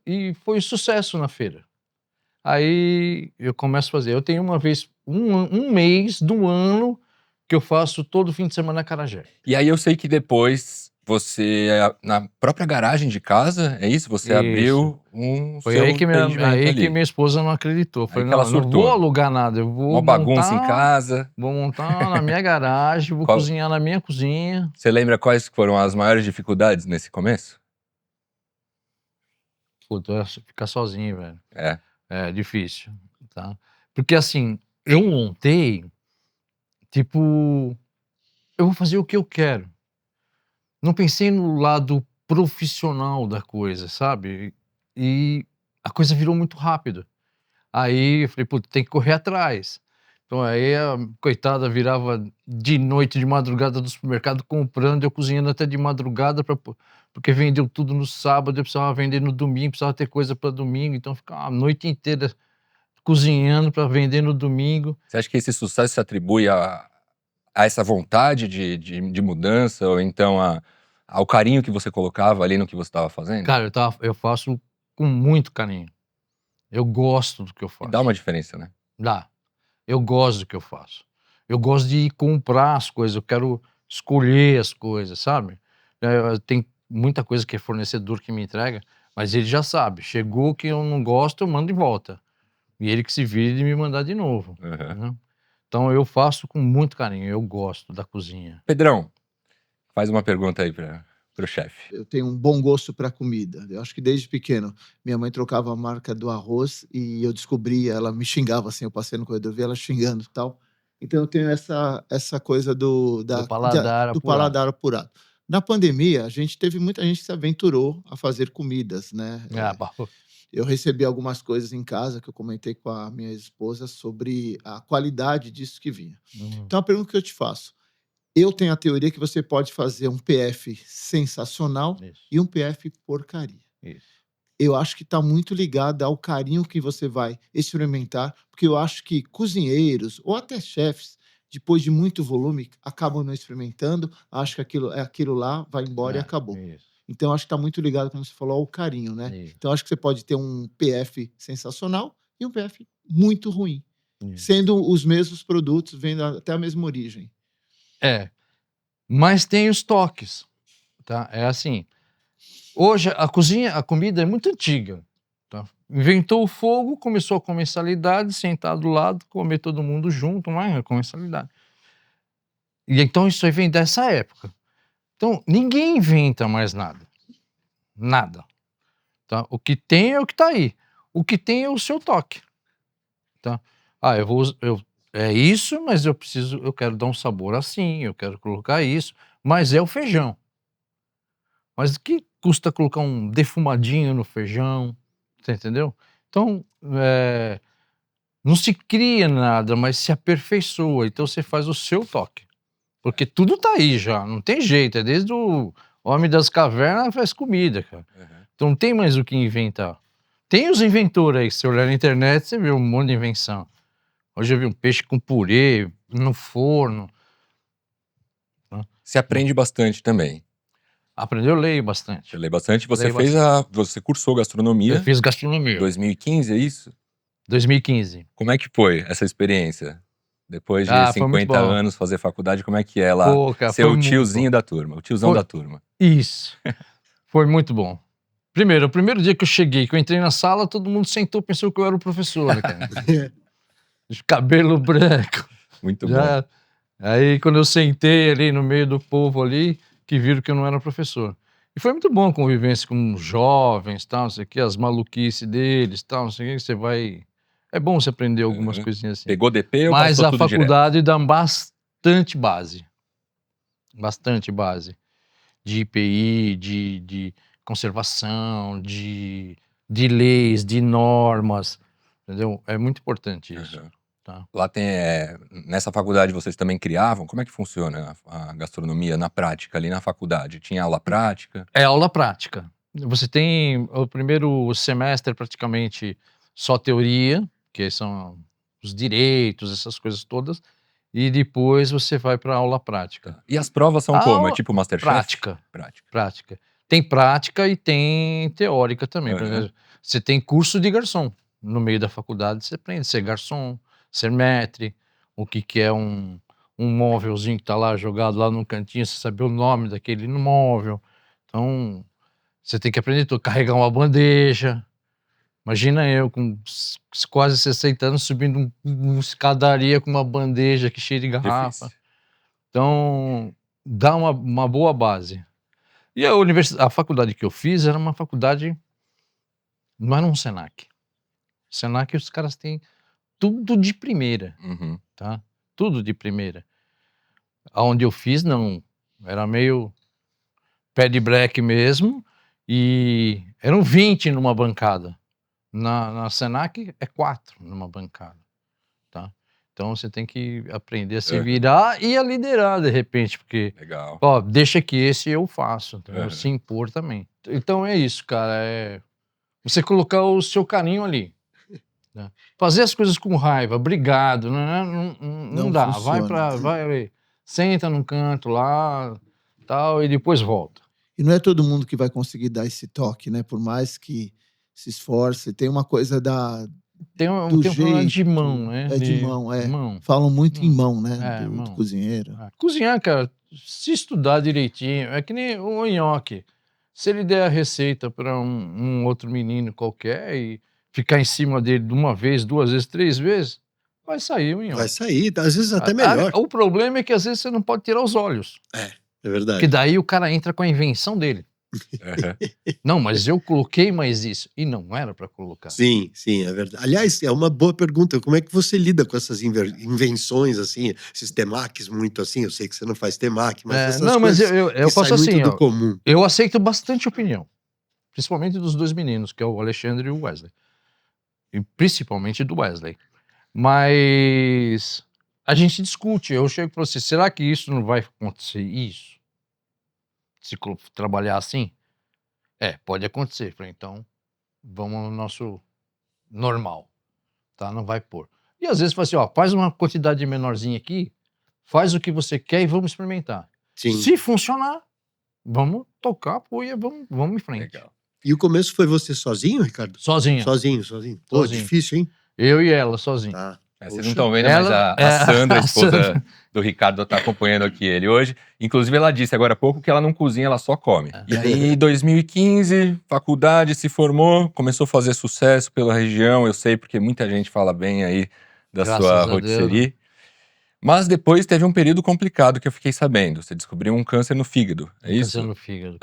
e foi sucesso na feira. Aí eu começo a fazer. Eu tenho uma vez, um mês do ano que eu faço todo fim de semana acarajé. E aí eu sei que depois você, na própria garagem de casa, é isso? Você Isso. abriu um Foi seu aí que empreendimento ali. minha esposa não acreditou. Aí Falei, que ela não, eu não surtou. vou alugar nada, eu vou Uma bagunça em montar, casa. vou montar na minha garagem, vou Qual- cozinhar na minha cozinha. Você lembra quais foram as maiores dificuldades nesse começo? Puta, ficar sozinho, velho. É. É difícil, tá? Porque assim, eu montei, tipo, eu vou fazer o que eu quero. Não pensei no lado profissional da coisa, sabe? E a coisa virou muito rápido. Aí eu falei, puta, tem que correr atrás. Então aí a coitada virava de noite, de madrugada do supermercado comprando, eu cozinhando até de madrugada, porque vendeu tudo no sábado, eu precisava vender no domingo, precisava ter coisa para domingo, então ficava a noite inteira cozinhando para vender no domingo. Você acha que esse sucesso se atribui a essa vontade de mudança, ou então ao carinho que você colocava ali no que você estava fazendo? Cara, eu faço com muito carinho. Eu gosto do que eu E faço. dá uma diferença, né? Dá. Eu gosto do que eu faço. Eu gosto de ir comprar as coisas, eu quero escolher as coisas, sabe? Tem muita coisa que é fornecedor que me entrega, mas ele já sabe. Chegou que eu não gosto, eu mando de volta. E ele que se vire de me mandar de novo. Uhum. Né? Então eu faço com muito carinho, eu gosto da cozinha. Pedrão, faz uma pergunta aí pro chefe. Eu tenho um bom gosto para comida. Eu acho que desde pequeno minha mãe trocava a marca do arroz e eu descobria, ela me xingava assim, eu passei no corredor, via ela xingando e tal. Então eu tenho essa coisa do paladar apurado. paladar apurado. Na pandemia, a gente teve muita gente que se aventurou a fazer comidas, né? Eu recebi algumas coisas em casa que eu comentei com a minha esposa sobre a qualidade disso que vinha. Então a pergunta que eu te faço, eu tenho a teoria que você pode fazer um PF sensacional Isso. e um PF porcaria. Isso. Eu acho que está muito ligado ao carinho que você vai experimentar, porque eu acho que cozinheiros ou até chefes, depois de muito volume, acabam não experimentando, acham que aquilo lá, vai embora e acabou. Isso. Então, acho que está muito ligado, como você falou, ao carinho, né? Isso. Então, acho que você pode ter um PF sensacional e um PF muito ruim, Isso. sendo os mesmos produtos, vendo até a mesma origem. Mas tem os toques, tá? É assim, hoje a comida é muito antiga, tá? Inventou o fogo, começou a comensalidade, sentar do lado, comer todo mundo junto, mas é comensalidade. E então isso aí vem dessa época. Então, ninguém inventa mais nada. Nada. Tá? O que tem é o que tá aí. O que tem é o seu toque. Tá? É isso, mas eu quero dar um sabor assim, eu quero colocar isso, mas é o feijão. Mas o que custa colocar um defumadinho no feijão? Você entendeu? Então, não se cria nada, mas se aperfeiçoa. Então você faz o seu toque. Porque tudo tá aí já, não tem jeito. É desde o homem das cavernas faz comida, cara. Então não tem mais o que inventar. Tem os inventores aí, se você olhar na internet, você vê um monte de invenção. Hoje eu vi um peixe com purê, no forno. Você aprende bastante também. Aprendeu, eu leio bastante. Você lê bastante. Você Leio bastante. Você cursou gastronomia. Eu fiz gastronomia. 2015, é isso? 2015. Como é que foi essa experiência? Depois de foi muito 50 bom. anos fazer faculdade, como é que é lá? Pô, cara, Ser foi o muito tiozinho bom. da turma, o tiozão Foi. da turma. Isso. Foi muito bom. Primeiro, o primeiro dia que eu cheguei, que eu entrei na sala, todo mundo sentou, pensou que eu era o professor, né, cara? De cabelo branco. Muito bom. Já. Aí, quando eu sentei ali no meio do povo ali, que viram que eu não era professor. E foi muito bom a convivência com jovens, tal, não sei o que, as maluquices deles, tal, não sei o que, você vai... É bom você aprender algumas coisinhas assim. Pegou DP ou Mas passou a tudo faculdade dá bastante base. Bastante base. De IPI, de conservação, de leis, de normas. Entendeu? É muito importante isso. Uhum. Tá? Lá tem... nessa faculdade vocês também criavam? Como é que funciona a gastronomia na prática, ali na faculdade? Tinha aula prática? É aula prática. Você tem o primeiro semestre praticamente só teoria, que são os direitos, essas coisas todas, e depois você vai para aula prática. E as provas são como? É tipo Masterchef? Prática. Prática. Prática. Tem prática e tem teórica também. Por exemplo, você tem curso de garçom. No meio da faculdade você aprende a ser garçom, ser maître, o que é um móvelzinho que tá lá jogado lá no cantinho, você saber o nome daquele móvel. Então, você tem que aprender a carregar uma bandeja. Imagina eu com quase 60 anos subindo uma escadaria com uma bandeja que cheia de garrafa. Difícil. Então, dá uma boa base. E a faculdade que eu fiz era uma faculdade, não era um Senac. Senac, os caras têm tudo de primeira, Uhum. tá? Tudo de primeira. Aonde eu fiz, não. Era meio pé de breque mesmo, e eram 20 numa bancada. Na Senac é 4 numa bancada, tá? Então você tem que aprender a se virar e a liderar de repente, porque Legal. ó, deixa que esse eu faço, então se impor também. Então é isso, cara, é você colocar o seu carinho ali, né? Fazer as coisas com raiva, obrigado, não dá, funciona. vai, senta num canto lá, tal, e depois volta. E não é todo mundo que vai conseguir dar esse toque, né? Por mais que se esforce, tem uma coisa Tem um do problema de jeito, mão, né? é de mão, é. Mão. Falam muito em mão, né? Do mão. cozinheiro. Cozinhar, cara, se estudar direitinho, é que nem o nhoque. Se ele der a receita para um outro menino qualquer e ficar em cima dele de uma vez, 2 vezes, 3 vezes, vai sair o nhoque. Vai sair, às vezes até melhor. O problema é que às vezes você não pode tirar os olhos. É verdade. Porque daí o cara entra com a invenção dele. Não, mas eu coloquei mais isso. E não era para colocar. Sim, é verdade. Aliás, é uma boa pergunta. Como é que você lida com essas invenções, assim, esses temaques muito assim? Eu sei que você não faz temaki, mas essas não, mas coisas eu que faço saem assim, muito ó, do comum. eu aceito bastante opinião. Principalmente dos 2 meninos, que é o Alexandre e o Wesley. E principalmente do Wesley. Mas a gente discute. Eu chego para você, será que isso não vai acontecer? Isso? Se trabalhar assim? Pode acontecer. Falei, então, vamos no nosso normal, tá? Não vai pôr. E às vezes fala assim, ó, faz uma quantidade menorzinha aqui, faz o que você quer e vamos experimentar. Sim. Se funcionar, vamos tocar a puia, vamos em frente. Legal. E o começo foi você sozinho, Ricardo? Sozinha. Sozinho. Pô, Sozinho. difícil, hein? Eu e ela, sozinho. Tá. Vocês Poxa. não estão vendo, mas a Sandra, a esposa do Ricardo, tá acompanhando aqui ele hoje. Inclusive, ela disse agora há pouco que ela não cozinha, ela só come. E aí, em 2015, faculdade, se formou, começou a fazer sucesso pela região. Eu sei porque muita gente fala bem aí da Graças sua a Deus. rotisserie. Mas depois teve um período complicado que eu fiquei sabendo. Você descobriu um câncer no fígado, é isso? Câncer no fígado.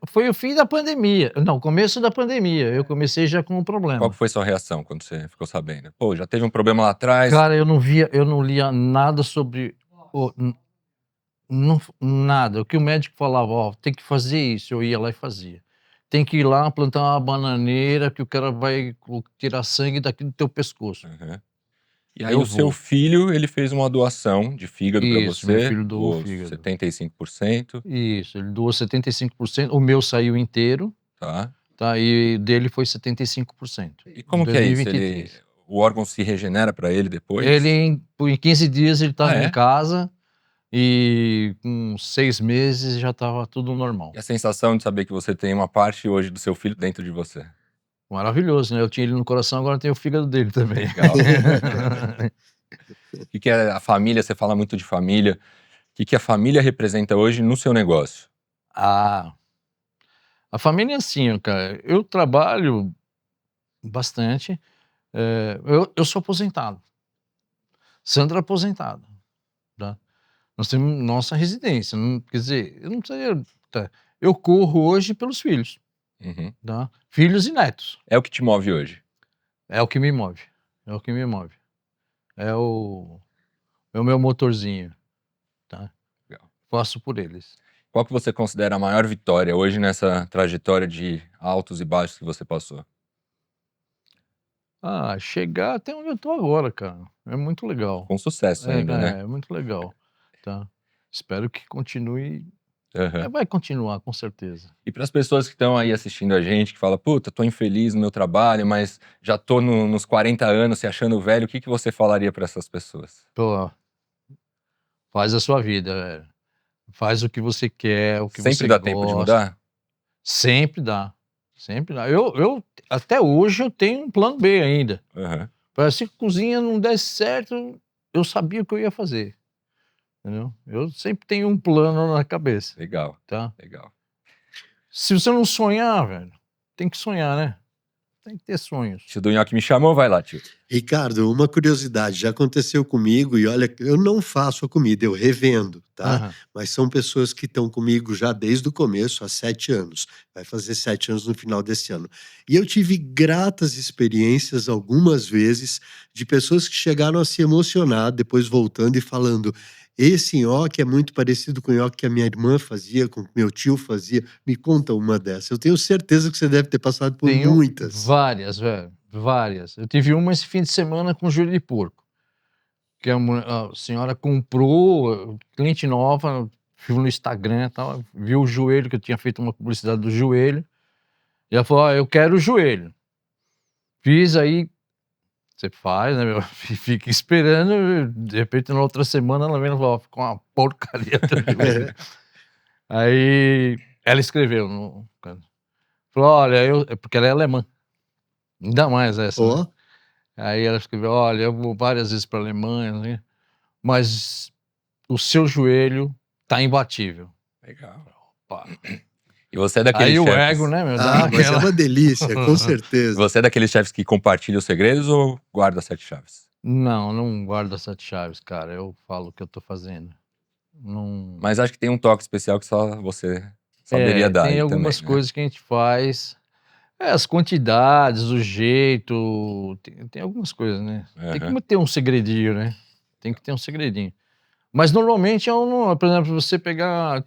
Foi o fim da pandemia. Não, começo da pandemia. Eu comecei já com um problema. Qual que foi sua reação quando você ficou sabendo? Pô, já teve um problema lá atrás. Cara, eu não lia nada sobre nada. O que o médico falava, ó, tem que fazer isso, eu ia lá e fazia. Tem que ir lá plantar uma bananeira que o cara vai tirar sangue daqui do teu pescoço. Uhum. E aí Eu o seu vou. filho, ele fez uma doação de fígado pra Isso, meu você, filho doou o doou fígado. 75%, Isso, ele doou 75%, o meu saiu inteiro, tá? tá? E dele foi 75%. E como que é isso? O órgão se regenera pra ele depois? Em 15 dias ele estava é? em casa e com 6 meses já estava tudo normal. E a sensação de saber que você tem uma parte hoje do seu filho dentro de você? Maravilhoso, né? Eu tinha ele no coração, agora tem o fígado dele também. Legal. O que é a família? Você fala muito de família. O que a família representa hoje no seu negócio? A família é assim, cara. Eu trabalho bastante. Eu sou aposentado. Sandra é aposentada. Tá? Nós temos nossa residência. Quer dizer, eu não sei. Tá? Eu corro hoje pelos filhos. Uhum. Tá? Filhos e netos. É o que te move hoje? É o que me move. É o que me move. É o meu motorzinho. Tá? Legal. Faço por eles. Qual que você considera a maior vitória hoje nessa trajetória de altos e baixos que você passou? Chegar até onde eu tô agora, cara. É muito legal. Com sucesso ainda, né? É muito legal. Tá? Espero que continue. Uhum. Vai continuar, com certeza. E para as pessoas que estão aí assistindo a gente, que falam, puta, tô infeliz no meu trabalho, mas já tô nos 40 anos se achando velho, o que você falaria para essas pessoas? Pô, faz a sua vida, velho. Faz o que você quer, o que Sempre você dá gosta. tempo de mudar? Sempre dá. Sempre dá. Eu até hoje eu tenho um plano B ainda. Uhum. Se a cozinha não desse certo, eu sabia o que eu ia fazer. Entendeu? Eu sempre tenho um plano na cabeça. Legal, Tá? legal. Se você não sonhar, velho, tem que sonhar, né? Tem que ter sonhos. Se o Dunhoque me chamou, vai lá, tio. Ricardo, uma curiosidade, já aconteceu comigo e olha, eu não faço a comida, eu revendo, tá? Uhum. Mas são pessoas que estão comigo já desde o começo, há 7 anos. Vai fazer 7 anos no final desse ano. E eu tive gratas experiências, algumas vezes, de pessoas que chegaram a se emocionar, depois voltando e falando: esse nhoque é muito parecido com o nhoque que a minha irmã fazia, com o que meu tio fazia. Me conta uma dessas. Eu tenho certeza que você deve ter passado por Tenho muitas. várias, velho. Várias. Eu tive uma esse fim de semana com joelho de porco. Que a senhora comprou, cliente nova, viu no Instagram e tal, viu o joelho, que eu tinha feito uma publicidade do joelho. E ela falou, eu quero o joelho. Fiz aí, você faz, né, meu? Fica esperando, de repente na outra semana ela vem e falou, ficou uma porcaria teu joelho. Aí ela escreveu, falou, olha, porque ela é alemã. Ainda mais essa. Ó. Né? Aí ela escreveu, olha, eu vou várias vezes para a Alemanha, né? Mas o seu joelho tá imbatível. Legal. Opa. E você é daqueles Aí chefes... o ego, né, meu? Mas é uma delícia, com certeza. Você é daqueles chefes que compartilham os segredos ou guarda 7 chaves? Não guardo 7 chaves, cara. Eu falo o que eu tô fazendo. Não... Mas acho que tem um toque especial que só você saberia dar aí Tem algumas também, né? coisas que a gente faz. As quantidades, o jeito. Tem algumas coisas, né? Uhum. Tem que ter um segredinho, né? Tem que ter um segredinho. Mas normalmente, por exemplo, você pegar.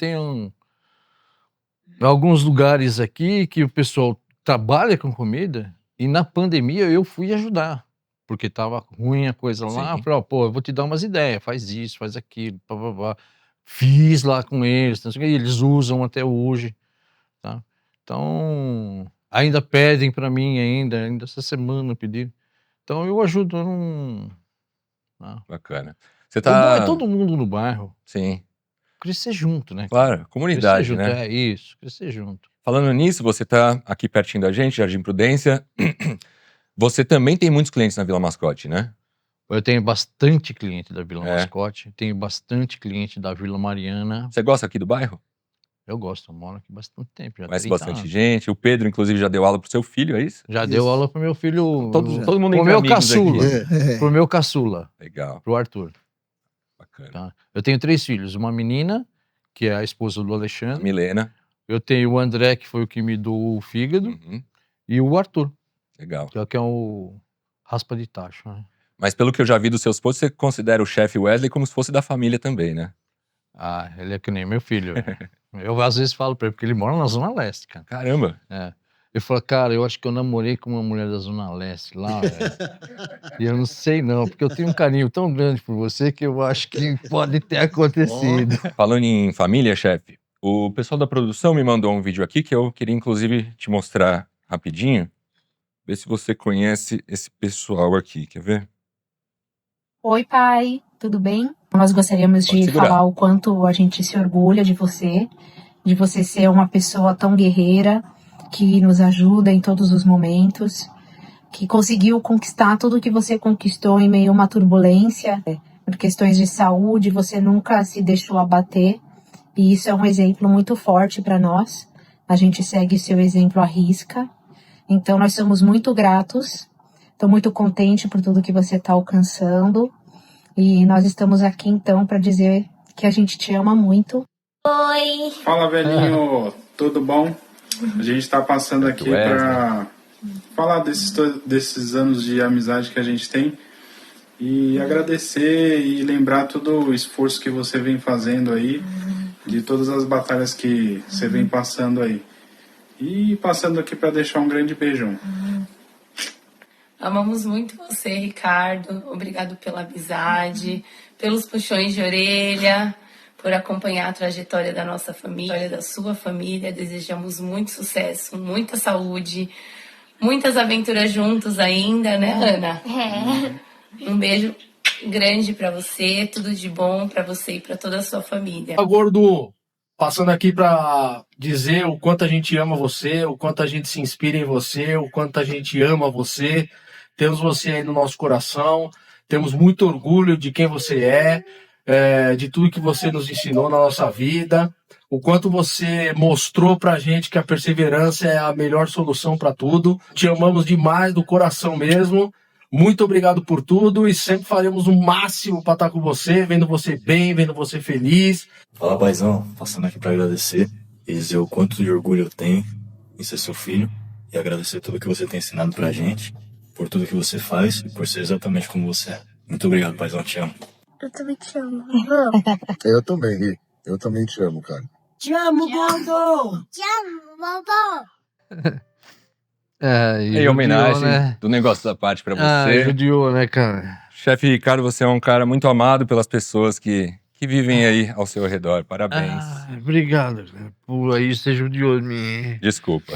Alguns lugares aqui que o pessoal trabalha com comida e na pandemia eu fui ajudar. Porque tava ruim a coisa lá. Sim. Falei, eu vou te dar umas ideias. Faz isso, faz aquilo. Pá, pá, pá. Fiz lá com eles. Não sei o que, eles usam até hoje. Tá? Então... Ainda pedem para mim, ainda essa semana pediram. Então eu ajudo, eu não... Bacana. Você tá... É todo mundo no bairro. Sim. Crescer junto, né? Claro, comunidade, crescer junto, né? É isso, crescer junto. Falando nisso, você tá aqui pertinho da gente, Jardim Prudência. Você também tem muitos clientes na Vila Mascote, né? Eu tenho bastante cliente da Vila Mascote, tenho bastante cliente da Vila Mariana. Você gosta aqui do bairro? Eu gosto, eu moro aqui bastante tempo. Já Conhece 30 bastante anos. gente. O Pedro, inclusive, já deu aula pro seu filho, é isso? Já deu aula pro meu filho. Todo mundo pro entre meu amigos caçula. aqui. Pro meu caçula. Legal. Pro Arthur. Bacana. Tá? Eu tenho 3 filhos. Uma menina, que é a esposa do Alexandre. Milena. Eu tenho o André, que foi o que me doou o fígado. Uhum. E o Arthur, Legal. que é o raspa de tacho, né? Mas pelo que eu já vi dos seus posts, você considera o chefe Wesley como se fosse da família também, né? Ah, ele é que nem meu filho. Eu às vezes falo pra ele, porque ele mora na Zona Leste, cara. Caramba. Ele fala, cara, eu acho que eu namorei com uma mulher da Zona Leste lá, velho. E eu não sei não, porque eu tenho um carinho tão grande por você que eu acho que pode ter acontecido. Falando em família, chefe, o pessoal da produção me mandou um vídeo aqui que eu queria inclusive te mostrar rapidinho. Ver se você conhece esse pessoal aqui, quer ver? Oi, pai, tudo bem? Nós gostaríamos Pode de segurar. falar o quanto a gente se orgulha de você ser uma pessoa tão guerreira, que nos ajuda em todos os momentos, que conseguiu conquistar tudo que você conquistou em meio a uma turbulência. Por questões de saúde, você nunca se deixou abater, e isso é um exemplo muito forte para nós. A gente segue seu exemplo à risca. Então, nós somos muito gratos. Estou muito contente por tudo que você está alcançando. E nós estamos aqui, então, para dizer que a gente te ama muito. Oi! Fala, velhinho! Tudo bom? A gente está passando aqui para falar desses anos de amizade que a gente tem e agradecer e lembrar todo o esforço que você vem fazendo aí, de todas as batalhas que você vem passando aí. E passando aqui para deixar um grande beijão. Amamos muito você, Ricardo. Obrigado pela amizade, pelos puxões de orelha, por acompanhar a trajetória da nossa família, da sua família. Desejamos muito sucesso, muita saúde, muitas aventuras juntos ainda, né, Ana? Um beijo grande pra você, tudo de bom pra você e pra toda a sua família. Gordo, passando aqui pra dizer o quanto a gente ama você, o quanto a gente se inspira em você, o quanto a gente ama você. Temos você aí no nosso coração, temos muito orgulho de quem você é, de tudo que você nos ensinou na nossa vida, o quanto você mostrou pra gente que a perseverança é a melhor solução pra tudo. Te amamos demais, do coração mesmo. Muito obrigado por tudo e sempre faremos o máximo pra estar com você, vendo você bem, vendo você feliz. Fala, paizão, passando aqui pra agradecer e dizer o quanto de orgulho eu tenho em ser seu filho e agradecer tudo que você tem ensinado pra gente, por tudo que você faz e por ser exatamente como você é. Muito obrigado, paizão, te amo. Eu também te amo. Eu também, Gui. Eu também te amo, cara. Te amo, gordo! Te amo, vovó! Em homenagem, né? Do negócio da parte pra você. Judiou, né, cara? Chefe Ricardo, você é um cara muito amado pelas pessoas que vivem aí ao seu redor. Parabéns. Obrigado, cara. Por aí você judiou de mim. Desculpa.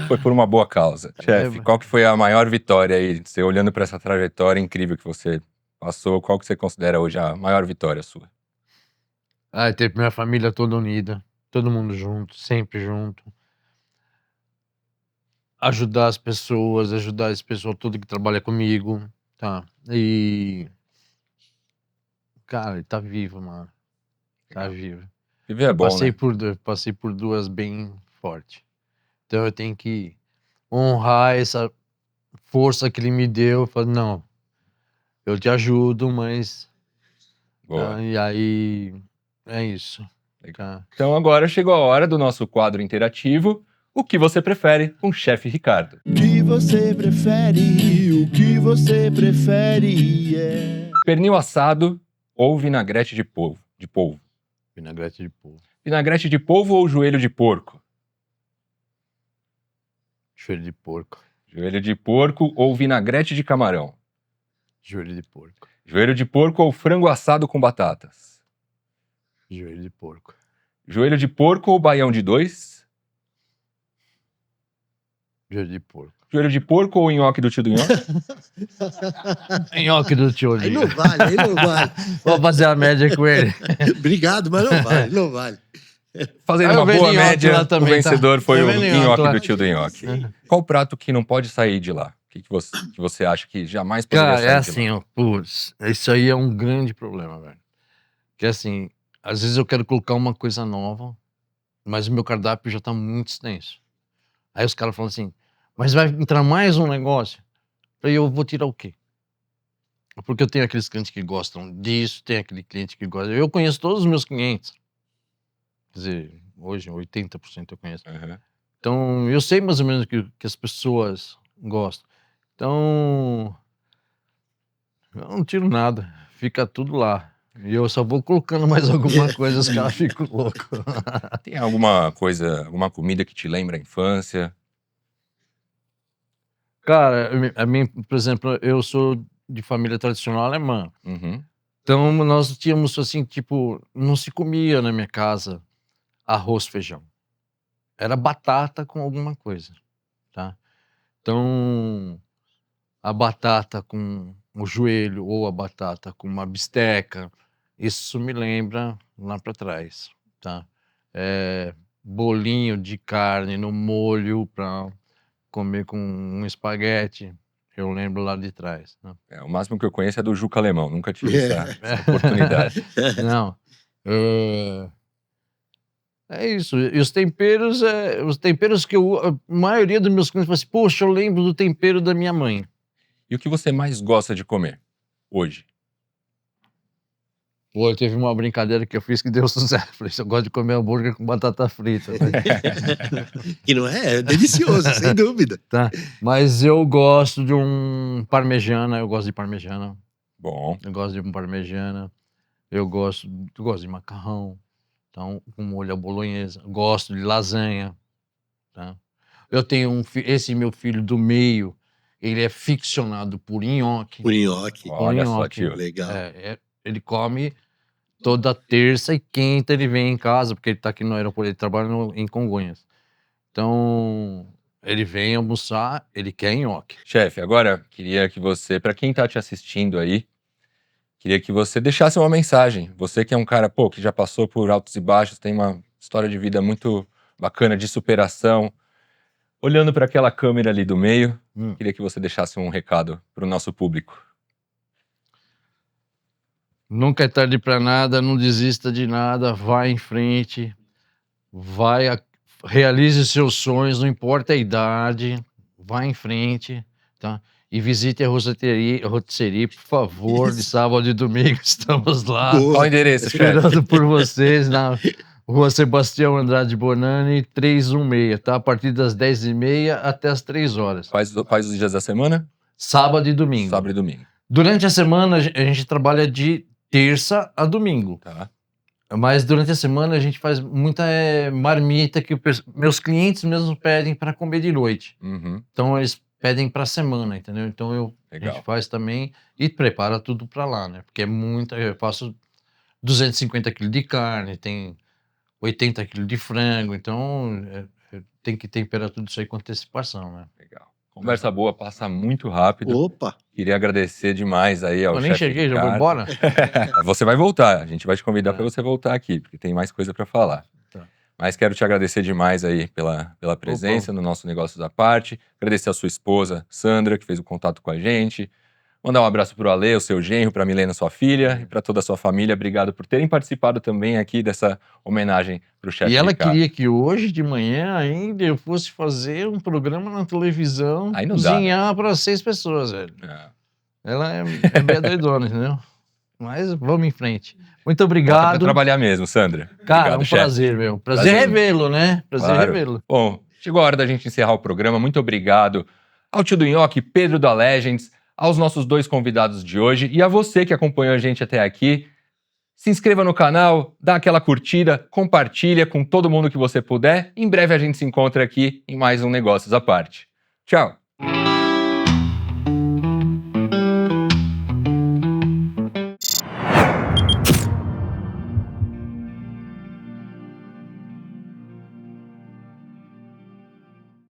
Foi por uma boa causa. Chefe, qual que foi a maior vitória aí? Você olhando pra essa trajetória incrível que você passou, qual que você considera hoje a maior vitória sua? Ter minha família toda unida. Todo mundo junto, sempre junto. Ajudar esse pessoal todo que trabalha comigo, tá? E... Cara, ele tá vivo, mano. Tá vivo. Viver é bom, Passei por 2 bem fortes. Então eu tenho que honrar essa força que ele me deu. Eu falo, não, eu te ajudo, mas... Boa. E aí, é isso. Tá? Então agora chegou a hora do nosso quadro interativo. O que você prefere com o chefe Ricardo? O que você prefere? O que você prefere? Pernil assado ou vinagrete de polvo? Vinagrete de polvo. Vinagrete de polvo ou joelho de porco? Joelho de porco. Joelho de porco ou vinagrete de camarão? Joelho de porco. Joelho de porco ou frango assado com batatas? Joelho de porco. Joelho de porco ou baião de 2? Joelho de porco. Joelho de porco ou nhoque do tio do nhoque? Nhoque do tio. Aí não vale. Vou fazer a média com ele. Obrigado, mas não vale. Fazendo uma boa média, também, o vencedor foi o nhoque lá. do tio do nhoque. Qual prato que não pode sair de lá? O que você acha que jamais poderia sair de lá? Cara, é assim, ó, putz, isso aí é um grande problema, velho. Que assim, às vezes eu quero colocar uma coisa nova, mas o meu cardápio já tá muito extenso. Aí os caras falam assim, mas vai entrar mais um negócio? Aí eu vou tirar o quê? Porque eu tenho aqueles clientes que gostam disso, tem aquele cliente que gosta... Eu conheço todos os meus clientes. Quer dizer, hoje 80% eu conheço. Então, eu sei mais ou menos o que as pessoas gostam. Então, eu não tiro nada, fica tudo lá. E eu só vou colocando mais alguma coisa, os caras ficam loucos. Tem alguma coisa, alguma comida que te lembra a infância? Cara, por exemplo, eu sou de família tradicional alemã. Uhum. Então, nós tínhamos assim, tipo, não se comia na minha casa arroz, feijão. Era batata com alguma coisa, tá? Então, a batata com o joelho ou a batata com uma bisteca, isso me lembra lá para trás, tá? Bolinho de carne no molho para comer com um espaguete, eu lembro lá de trás, né? O máximo que eu conheço é do Juca Alemão, nunca tive essa oportunidade. Não, é isso. E os temperos que a maioria dos meus clientes fala assim, poxa, eu lembro do tempero da minha mãe. E o que você mais gosta de comer hoje? Pô, teve uma brincadeira que eu fiz que deu sucesso. Falei, eu gosto de comer hambúrguer com batata frita. Que não é delicioso, sem dúvida. Tá. Mas eu gosto de um parmegiana, eu gosto de parmegiana. Bom. Eu gosto de um parmegiana. Eu gosto de macarrão. Então, com molho à bolonhesa. Gosto de lasanha. Tá? Eu tenho esse meu filho do meio, ele é ficcionado por nhoque. Por nhoque. Olha só, tio. Legal. Ele come toda terça e quinta ele vem em casa, porque ele tá aqui no aeroporto, ele trabalha em Congonhas. Então, ele vem almoçar, ele quer nhoque. Chefe, agora queria que você, para quem tá te assistindo aí, queria que você deixasse uma mensagem. Você que é um cara, que já passou por altos e baixos, tem uma história de vida muito bacana, de superação. Olhando para aquela câmera ali do meio, queria que você deixasse um recado para o nosso público. Nunca é tarde para nada, não desista de nada, vai em frente, realize seus sonhos, não importa a idade, vai em frente, tá? E visite a rotisserie, por favor, de sábado e domingo, estamos lá. Qual o endereço, esperando por vocês na Rua Sebastião Andrade Bonani, 316, tá? A partir das 10h30 até as 3 horas. Quais os dias da semana? Sábado e domingo. Sábado e domingo. Durante a semana, a gente trabalha de terça a domingo. Tá. Mas durante a semana a gente faz muita marmita que meus clientes mesmo pedem para comer de noite. Uhum. Então eles pedem para semana, entendeu? Então a gente faz também e prepara tudo para lá, né? Porque eu faço 250 kg de carne, tem 80 kg de frango, então tem que temperar tudo isso aí com antecipação, né? Legal. Conversa boa, passa muito rápido. Opa! Queria agradecer demais aí ao chefe. Eu nem cheguei, já vou embora? Você vai voltar, a gente vai te convidar para você voltar aqui, porque tem mais coisa para falar. Tá. Mas quero te agradecer demais aí pela presença no nosso Negócios à Parte. Agradecer a sua esposa, Sandra, que fez o contato com a gente. Mandar um abraço pro Ale, o seu genro, pra Milena, sua filha, e pra toda a sua família. Obrigado por terem participado também aqui dessa homenagem pro chefe. E ela Ricardo. queria que hoje de manhã ainda eu fosse fazer um programa na televisão, aí não cozinhar para 6 pessoas, velho. Ela é meio doidona, entendeu? Mas vamos em frente. Muito obrigado. Pra trabalhar mesmo, Sandra. Cara, obrigado, um chefe. prazer, meu. Prazer revê-lo, né? Prazer Claro. revê-lo. Bom, chegou a hora da gente encerrar o programa. Muito obrigado ao tio do Nhoque, Pedro da Legends, aos nossos 2 convidados de hoje e a você que acompanhou a gente até aqui. Se inscreva no canal, dá aquela curtida, compartilha com todo mundo que você puder. Em breve a gente se encontra aqui em mais um Negócios à Parte. Tchau!